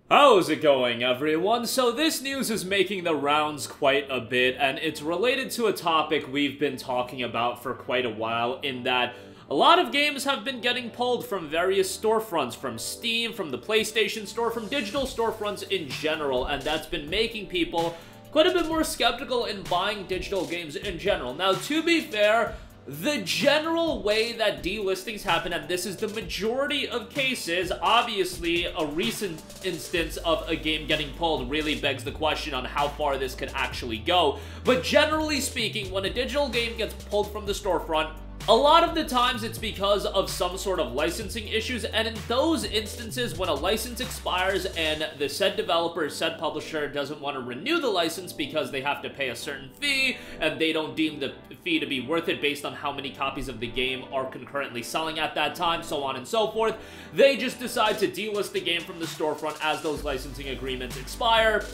How's it going, everyone? So this news is making the rounds quite a bit, and it's related to a topic we've been talking about for quite a while, in that a lot of games have been getting pulled from various storefronts, from Steam, from the PlayStation Store, from digital storefronts in general, and that's been making people quite a bit more skeptical in buying digital games in general. Now, to be fair, the general way that delistings happen, and this is the majority of cases, obviously a recent instance of a game getting pulled really begs the question on how far this could actually go. But generally speaking, when a digital game gets pulled from the storefront, a lot of the times it's because of some sort of licensing issues, and in those instances, when a license expires and the said developer, said publisher doesn't want to renew the license because they have to pay a certain fee, and they don't deem the fee to be worth it based on how many copies of the game are concurrently selling at that time, so on and so forth, they just decide to delist the game from the storefront as those licensing agreements expire.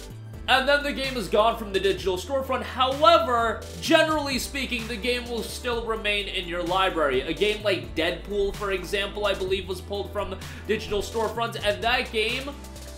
And then the game is gone from the digital storefront. However, generally speaking, the game will still remain in your library. A game like Deadpool, for example, I believe was pulled from digital storefronts, and that game,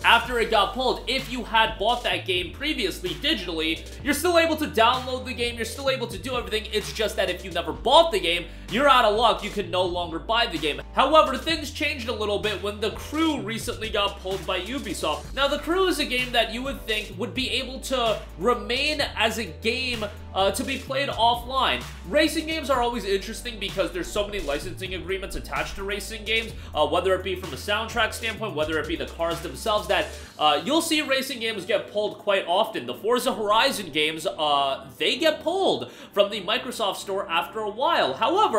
after it got pulled, if you had bought that game previously digitally, you're still able to download the game, you're still able to do everything. It's just that if you never bought the game, you're out of luck, you can no longer buy the game. However, things changed a little bit when The Crew recently got pulled by Ubisoft. Now, The Crew is a game that you would think would be able to remain as a game to be played offline. Racing games are always interesting because there's so many licensing agreements attached to racing games, whether it be from a soundtrack standpoint, whether it be the cars themselves, that you'll see racing games get pulled quite often. The Forza Horizon games, they get pulled from the Microsoft Store after a while. However,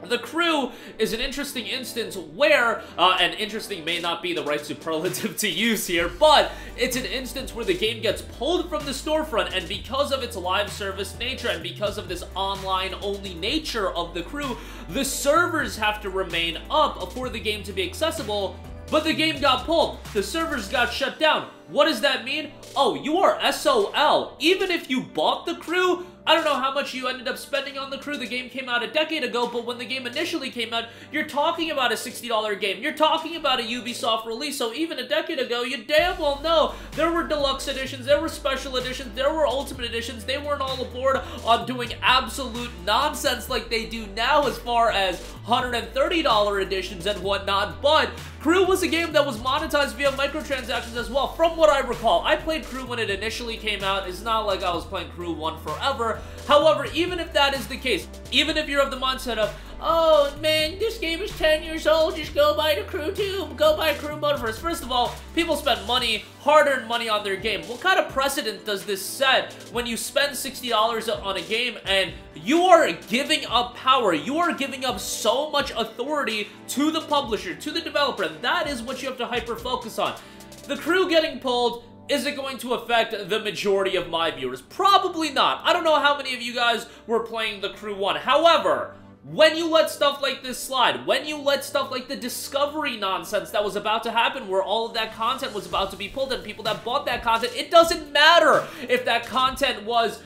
The Crew is an interesting instance where, and interesting may not be the right superlative to use here, but it's an instance where the game gets pulled from the storefront, and because of its live service nature and because of this online-only nature of The Crew, the servers have to remain up for the game to be accessible. But the game got pulled. The servers got shut down. What does that mean? Oh, you are SOL. Even if you bought The Crew, I don't know how much you ended up spending on The Crew. The game came out a decade ago, but when the game initially came out, you're talking about a $60 game. You're talking about a Ubisoft release, so even a decade ago, you damn well know there were deluxe editions, there were special editions, there were ultimate editions. They weren't all aboard on doing absolute nonsense like they do now as far as $130 editions and whatnot, but Crew was a game that was monetized via microtransactions as well, from what I recall. I played Crew when it initially came out. It's not like I was playing Crew 1 forever. However, even if that is the case, even if you're of the mindset of, oh man, this game is 10 years old, just go buy The Crew 2, go buy Crew Mode first. First of all, people spend money, hard-earned money on their game. What kind of precedent does this set when you spend $60 on a game and you are giving up power, you are giving up so much authority to the publisher, to the developer, and that is what you have to hyper-focus on. The Crew getting pulled, is it going to affect the majority of my viewers? Probably not. I don't know how many of you guys were playing The Crew 1. However, when you let stuff like this slide, when you let stuff like the Discovery nonsense that was about to happen, where all of that content was about to be pulled and people that bought that content, it doesn't matter if that content was,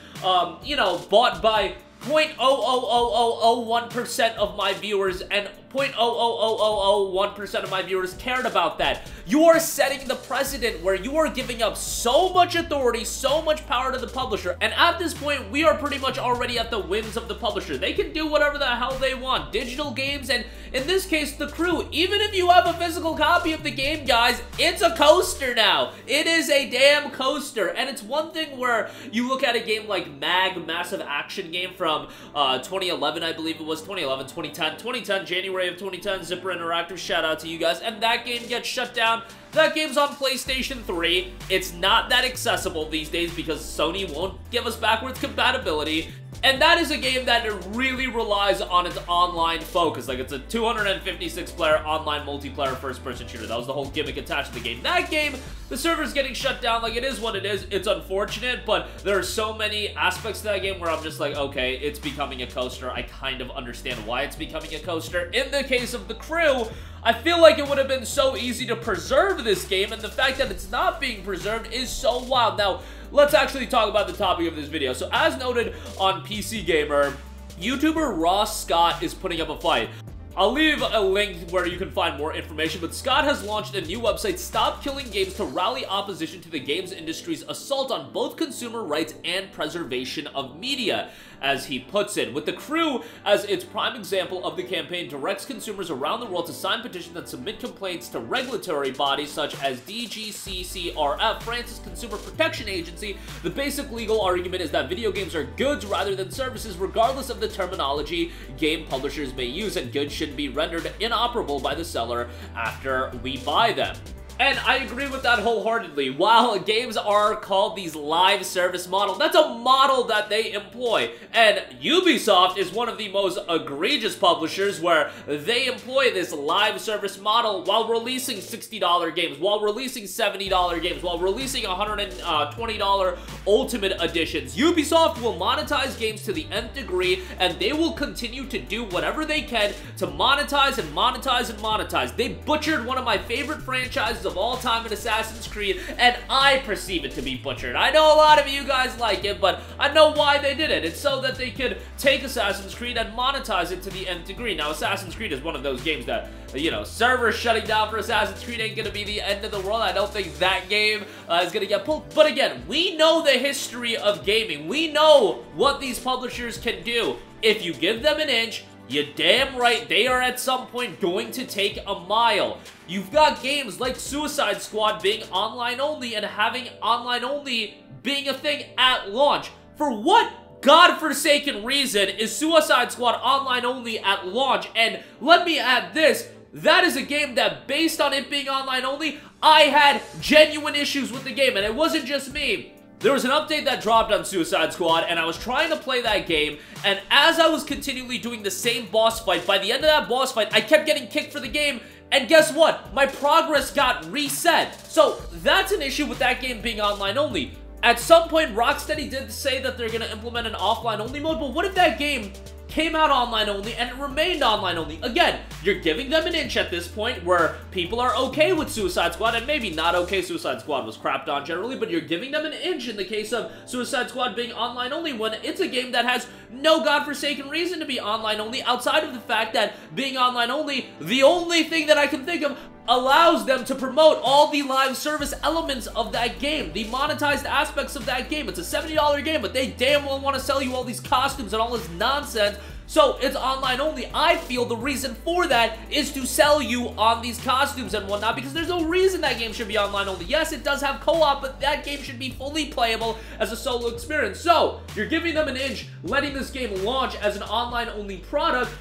you know, bought by 0.00001% of my viewers and 0.00001% of my viewers cared about that. You are setting the precedent where you are giving up so much authority, so much power to the publisher, and at this point, we are pretty much already at the whims of the publisher. They can do whatever the hell they want. Digital games, and in this case, The Crew, even if you have a physical copy of the game, guys, it's a coaster now. It is a damn coaster, and it's one thing where you look at a game like MAG, Massive Action Game from 2011, I believe it was, 2010, January of 2010, Zipper Interactive, shout out to you guys, and that game gets shut down. That game's on PlayStation 3. It's not that accessible these days because Sony won't give us backwards compatibility. And that is a game that really relies on its online focus. Like, it's a 256-player online multiplayer first-person shooter. That was the whole gimmick attached to the game. That game, the server's getting shut down. Like, it is what it is. It's unfortunate, but there are so many aspects to that game where I'm just like, okay, it's becoming a coaster. I kind of understand why it's becoming a coaster. In the case of The Crew, I feel like it would have been so easy to preserve this game, and the fact that it's not being preserved is so wild. Now, let's actually talk about the topic of this video. So, as noted on PC Gamer, YouTuber Ross Scott is putting up a fight. I'll leave a link where you can find more information, but Scott has launched a new website, Stop Killing Games, to rally opposition to the games industry's assault on both consumer rights and preservation of media, as he puts it. With the crew as its prime example of the campaign, directs consumers around the world to sign petitions and submit complaints to regulatory bodies such as DGCCRF, France's Consumer Protection Agency. The basic legal argument is that video games are goods rather than services, regardless of the terminology game publishers may use, and goods should be rendered inoperable by the seller after we buy them. And I agree with that wholeheartedly. While games are called these live service model, that's a model that they employ. And Ubisoft is one of the most egregious publishers where they employ this live service model while releasing $60 games, while releasing $70 games, while releasing $120 Ultimate Editions. Ubisoft will monetize games to the nth degree, and they will continue to do whatever they can to monetize and monetize and monetize. They butchered one of my favorite franchises of all time in Assassin's Creed, and I perceive it to be butchered. I know a lot of you guys like it, but I know why they did it. It's so that they could take Assassin's Creed and monetize it to the nth degree. Now, Assassin's Creed is one of those games that, you know, servers shutting down for Assassin's Creed ain't gonna be the end of the world. I don't think that game is gonna get pulled. But again, we know the history of gaming. We know what these publishers can do. If you give them an inch, you're damn right they are at some point going to take a mile. You've got games like Suicide Squad being online only and having online only being a thing at launch. For what godforsaken reason is Suicide Squad online only at launch? And let me add this, that is a game that, based on it being online only, I had genuine issues with the game, and it wasn't just me. There was an update that dropped on Suicide Squad, and I was trying to play that game, and as I was continually doing the same boss fight, by the end of that boss fight, I kept getting kicked for the game, and guess what? My progress got reset. So that's an issue with that game being online only. At some point, Rocksteady did say that they're going to implement an offline only mode, but what if that game came out online only and it remained online only? Again, you're giving them an inch at this point where people are okay with Suicide Squad, and maybe not okay. Suicide Squad was crapped on generally, but you're giving them an inch in the case of Suicide Squad being online only when it's a game that has no godforsaken reason to be online only outside of the fact that being online only, the only thing that I can think of, allows them to promote all the live service elements of that game, the monetized aspects of that game. It's a $70 game, but they damn well want to sell you all these costumes and all this nonsense, so it's online only. I feel the reason for that is to sell you on these costumes and whatnot, because there's no reason that game should be online only. Yes, it does have co-op, but that game should be fully playable as a solo experience. So, you're giving them an inch, letting this game launch as an online only product,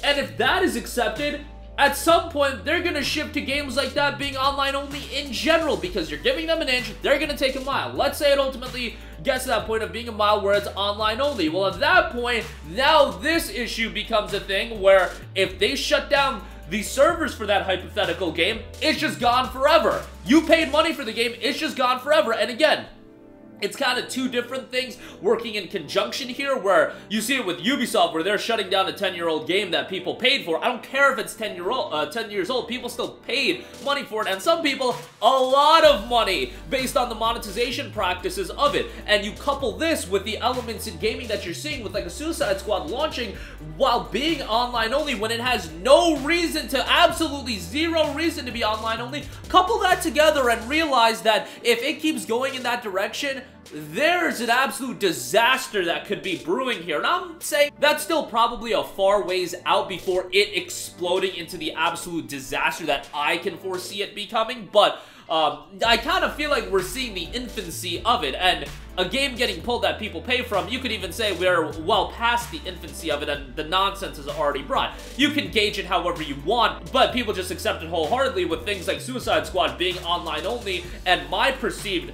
and if that is accepted, at some point, they're going to shift to games like that being online only in general, because you're giving them an inch, they're going to take a mile. Let's say it ultimately gets to that point of being a mile where it's online only. Well, at that point, now this issue becomes a thing where if they shut down the servers for that hypothetical game, it's just gone forever. You paid money for the game, it's just gone forever. And again, it's kind of two different things working in conjunction here, where you see it with Ubisoft where they're shutting down a 10-year-old game that people paid for. I don't care if it's 10 years old, people still paid money for it, and some people a lot of money based on the monetization practices of it. And you couple this with the elements in gaming that you're seeing with like a Suicide Squad launching while being online only when it has no reason to, absolutely zero reason to be online only. Couple that together and realize that if it keeps going in that direction, there's an absolute disaster that could be brewing here. And I'm saying that's still probably a far ways out before it exploding into the absolute disaster that I can foresee it becoming, but I kind of feel like we're seeing the infancy of it, and a game getting pulled that people pay from, you could even say we're well past the infancy of it and the nonsense is already brought. You can gauge it however you want, but people just accept it wholeheartedly with things like Suicide Squad being online only, and my perceived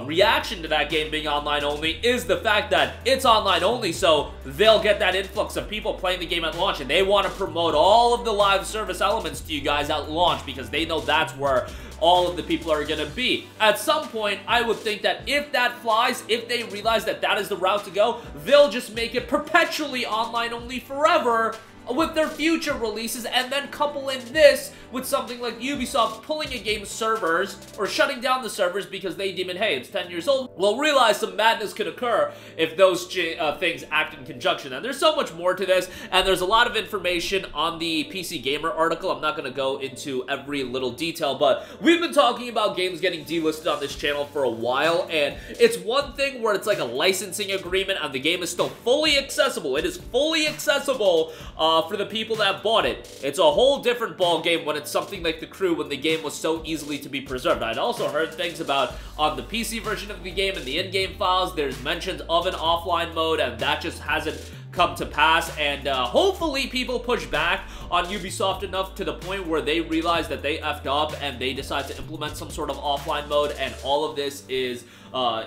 reaction to that game being online only is the fact that it's online only, so they'll get that influx of people playing the game at launch, and they want to promote all of the live service elements to you guys at launch because they know that's where all of the people are going to be. At some point, I would think that if that flies, if they realize that that is the route to go, they'll just make it perpetually online only forever with their future releases, and then couple in this with something like Ubisoft pulling a game's servers or shutting down the servers because they deem it, hey, it's 10 years old. will realize some madness could occur if those things act in conjunction. And there's so much more to this, and there's a lot of information on the PC Gamer article. I'm not going to go into every little detail, but we've been talking about games getting delisted on this channel for a while, and it's one thing where it's like a licensing agreement and the game is still fully accessible. It is fully accessible for the people that bought it. It's a whole different ball game when it's something like The Crew, when the game was so easily to be preserved. I'd also heard things about on the PC version of the game and the in-game files, there's mentions of an offline mode, and that just hasn't come to pass. And hopefully people push back on Ubisoft enough to the point where they realize that they effed up and they decide to implement some sort of offline mode, and all of this is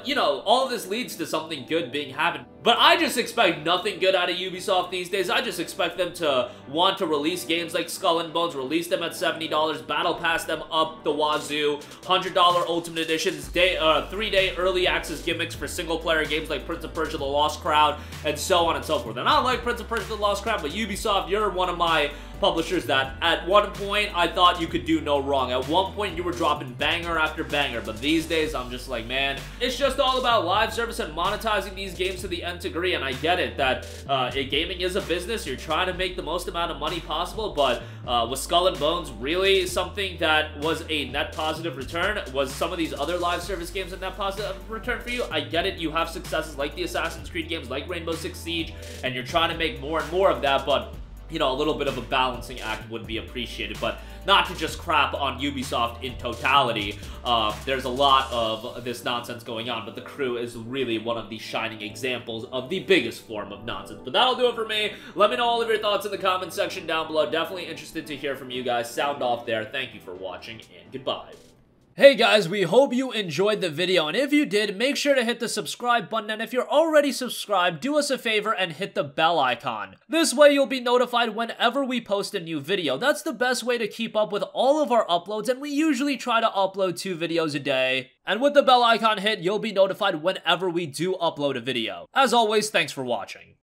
you know, all of this leads to something good being happened. But I just expect nothing good out of Ubisoft these days. I just expect them to want to release games like Skull and Bones, release them at $70, battle pass them up the wazoo, $100 Ultimate Editions, 3-day early access gimmicks for single-player games like Prince of Persia: The Lost Crown, and so on and so forth. And I don't like Prince of Persia: The Lost Crown, but Ubisoft, you're one of my publishers that at one point I thought you could do no wrong. At one point you were dropping banger after banger, but these days I'm just like, man, it's just all about live service and monetizing these games to the nth degree. And I get it that gaming is a business, you're trying to make the most amount of money possible, but was Skull and Bones really something that was a net positive return? Was some of these other live service games a net positive return for you? I get it, you have successes like the Assassin's Creed games, like Rainbow Six Siege, and you're trying to make more and more of that, but you know, a little bit of a balancing act would be appreciated, but not to just crap on Ubisoft in totality. There's a lot of this nonsense going on, but The Crew is really one of the shining examples of the biggest form of nonsense. But that'll do it for me. Let me know all of your thoughts in the comment section down below. Definitely interested to hear from you guys. Sound off there. Thank you for watching, and goodbye. Hey guys, we hope you enjoyed the video, and if you did, make sure to hit the subscribe button, and if you're already subscribed, do us a favor and hit the bell icon. This way you'll be notified whenever we post a new video. That's the best way to keep up with all of our uploads, and we usually try to upload 2 videos a day. And with the bell icon hit, you'll be notified whenever we do upload a video. As always, thanks for watching.